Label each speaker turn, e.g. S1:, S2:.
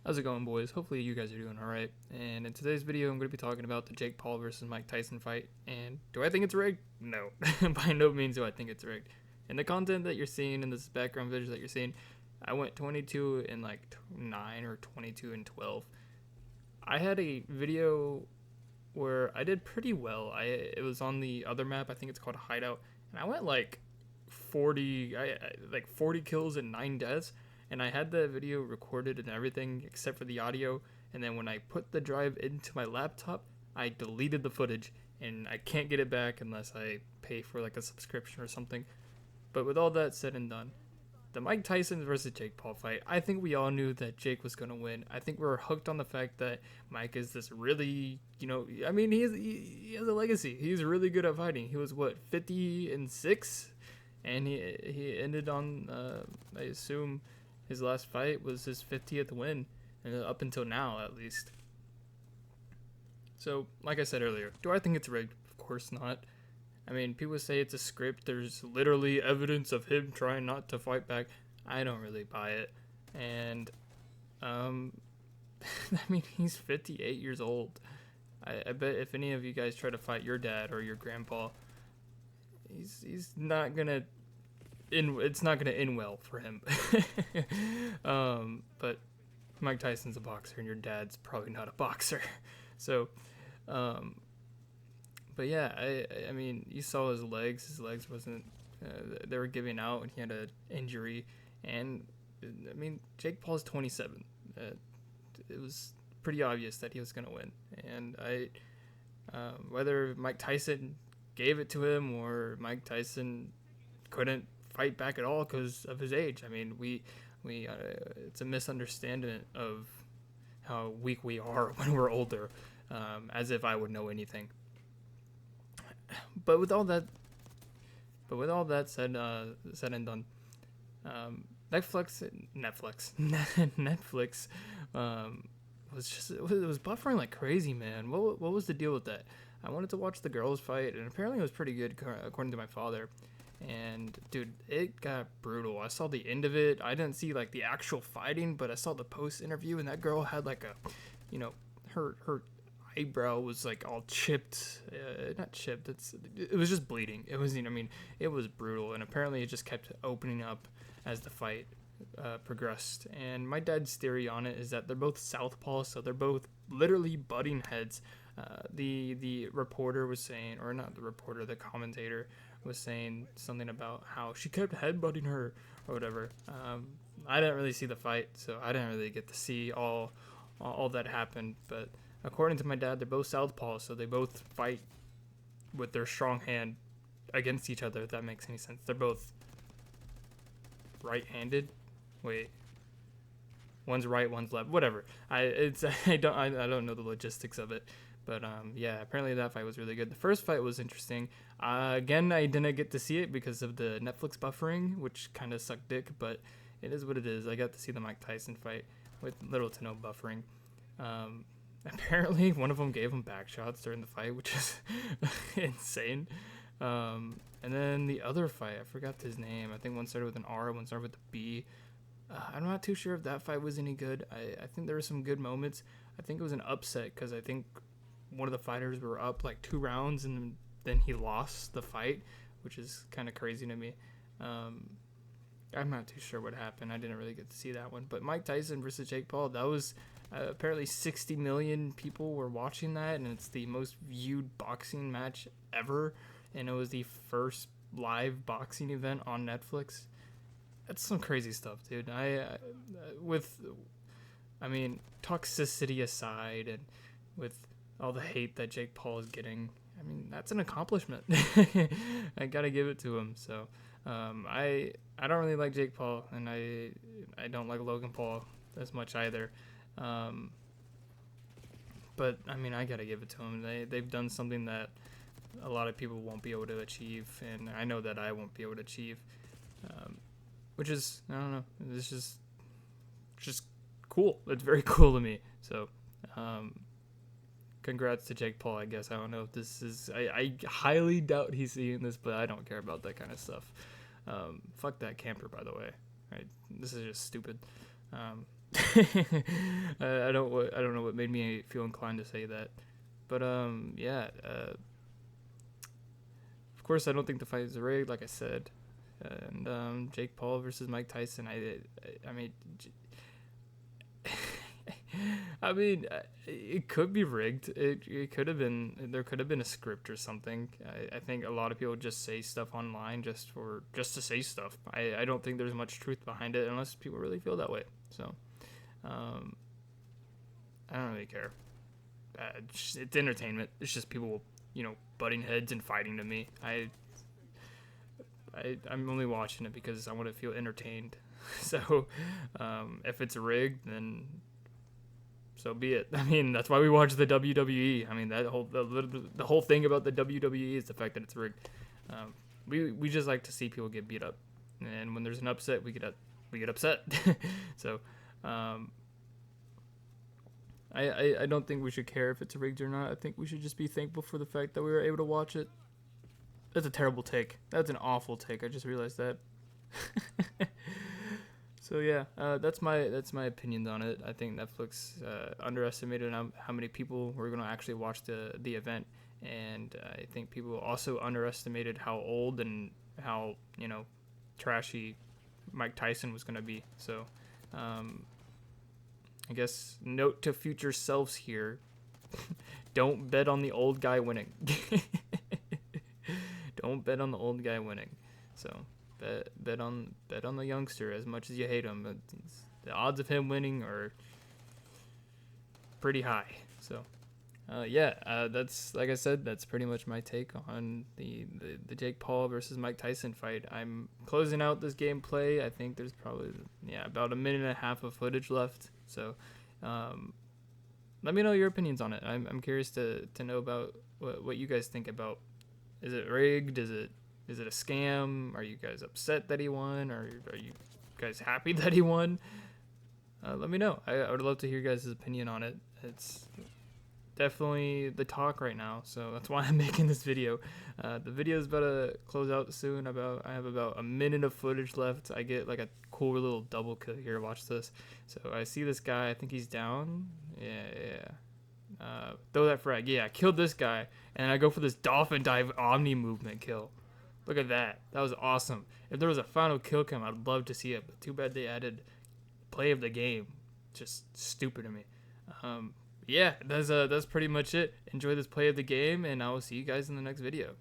S1: How's it going, boys? Hopefully you guys are doing alright. And in today's video, I'm going to be talking about the Jake Paul versus Mike Tyson fight. And do I think it's rigged? No. By no means do I think it's rigged. And the content that you're seeing in this background videos that you're seeing, I went 22 and 9 or 22 and 12. I had a video where I did pretty well. It was on the other map. I think it's called Hideout. And I went 40 kills and 9 deaths. And I had the video recorded and everything except for the audio. And then when I put the drive into my laptop, I deleted the footage. And I can't get it back unless I pay for a subscription or something. But with all that said and done, the Mike Tyson versus Jake Paul fight, I think we all knew that Jake was going to win. I think we're hooked on the fact that Mike is this really, he has a legacy. He's really good at fighting. He was, 50-6? And he ended on, I assume, his last fight was his 50th win, up until now, at least. So, like I said earlier, do I think it's rigged? Of course not. I mean, people say it's a script. There's literally evidence of him trying not to fight back. I don't really buy it. And, he's 58 years old. I bet if any of you guys try to fight your dad or your grandpa, he's not gonna it's not gonna end well for him. But Mike Tyson's a boxer and your dad's probably not a boxer. So, but yeah, I mean, you saw his legs. His legs wasn't, they were giving out and he had an injury. And, I mean, Jake Paul's 27. It was pretty obvious that he was going to win. And whether Mike Tyson gave it to him or Mike Tyson couldn't fight back at all because of his age. I mean, it's a misunderstanding of how weak we are when we're older, as if I would know anything. But with all that said and done, Netflix was buffering like crazy, man. What was the deal with that? I wanted to watch the girls fight, and apparently it was pretty good according to my father. And dude, it got brutal. I saw the end of it. I didn't see the actual fighting, but I saw the post interview, and that girl had her eyebrow was all chipped, not chipped. It was just bleeding. It was, it was brutal, and apparently it just kept opening up as the fight progressed. And my dad's theory on it is that they're both southpaws, so they're both literally butting heads. The reporter was saying, or not the reporter, the commentator was saying something about how she kept headbutting her or whatever. I didn't really see the fight, so I didn't really get to see all that happened. But according to my dad, they're both southpaws, so they both fight with their strong hand against each other, if that makes any sense. They're both right-handed. Wait, one's right, one's left. Whatever. I don't know the logistics of it. But yeah, apparently that fight was really good. The first fight was interesting. Again, I didn't get to see it because of the Netflix buffering, which kind of sucked dick, but it is what it is. I got to see the Mike Tyson fight with little to no buffering. Apparently, one of them gave him back shots during the fight, which is insane. And then the other fight, I forgot his name. I think one started with an R, one started with a B. I'm not too sure if that fight was any good. I think there were some good moments. I think it was an upset because I think one of the fighters were up 2 rounds and then he lost the fight, which is kind of crazy to me. I'm not too sure what happened. I didn't really get to see that one. But Mike Tyson versus Jake Paul, that was apparently 60 million people were watching that, and it's the most viewed boxing match ever. And it was the first live boxing event on Netflix. That's some crazy stuff, dude. Toxicity aside, and with all the hate that Jake Paul is getting, that's an accomplishment. I gotta give it to him. So, I don't really like Jake Paul, and I don't like Logan Paul as much either. But I gotta give it to them. They've done something that a lot of people won't be able to achieve, and I know that I won't be able to achieve. Which is, I don't know, it's just cool. It's very cool to me. So, congrats to Jake Paul, I guess. I don't know if this is, I highly doubt he's seeing this, but I don't care about that kind of stuff. Fuck that camper, by the way. Right? This is just stupid. I don't know what made me feel inclined to say that, but yeah. Of course, I don't think the fight is rigged, like I said, and Jake Paul versus Mike Tyson. I mean, I mean, it could be rigged. It could have been. There could have been a script or something. I think a lot of people just say stuff online just to say stuff. I don't think there's much truth behind it unless people really feel that way. So, um, I don't really care. It's entertainment. It's just people, butting heads and fighting to me. I'm only watching it because I want to feel entertained. So, if it's rigged, then so be it. I mean, that's why we watch the WWE. I mean, the whole thing about the WWE is the fact that it's rigged. We just like to see people get beat up, and when there's an upset, we get upset. So, I don't think we should care if it's rigged or not. I think we should just be thankful for the fact that we were able to watch it. That's a terrible take. That's an awful take. I just realized that. So yeah, that's my opinions on it. I think Netflix underestimated how many people were going to actually watch the event, and I think people also underestimated how old and how trashy Mike Tyson was going to be. So I guess note to future selves here: don't bet on the old guy winning. Don't bet on the old guy winning. So. Bet on the youngster as much as you hate him. The odds of him winning are pretty high. So, that's, like I said, that's pretty much my take on the Jake Paul versus Mike Tyson fight. I'm closing out this gameplay. I think there's probably about a minute and a half of footage left. So, let me know your opinions on it. I'm curious to know about what you guys think about. Is it rigged? Is it a scam? Are you guys upset that he won? Or are you guys happy that he won? Let me know. I would love to hear your guys' opinion on it. It's definitely the talk right now, so that's why I'm making this video. The video is about to close out soon. I have about a minute of footage left. I get like a cool little double kill here. Watch this. So I see this guy. I think he's down. Yeah. Throw that frag. Yeah, I killed this guy, and I go for this dolphin dive omni movement kill. Look at that. That was awesome. If there was a final kill cam, I'd love to see it. But too bad they added play of the game. Just stupid to me. Yeah, that's pretty much it. Enjoy this play of the game, and I will see you guys in the next video.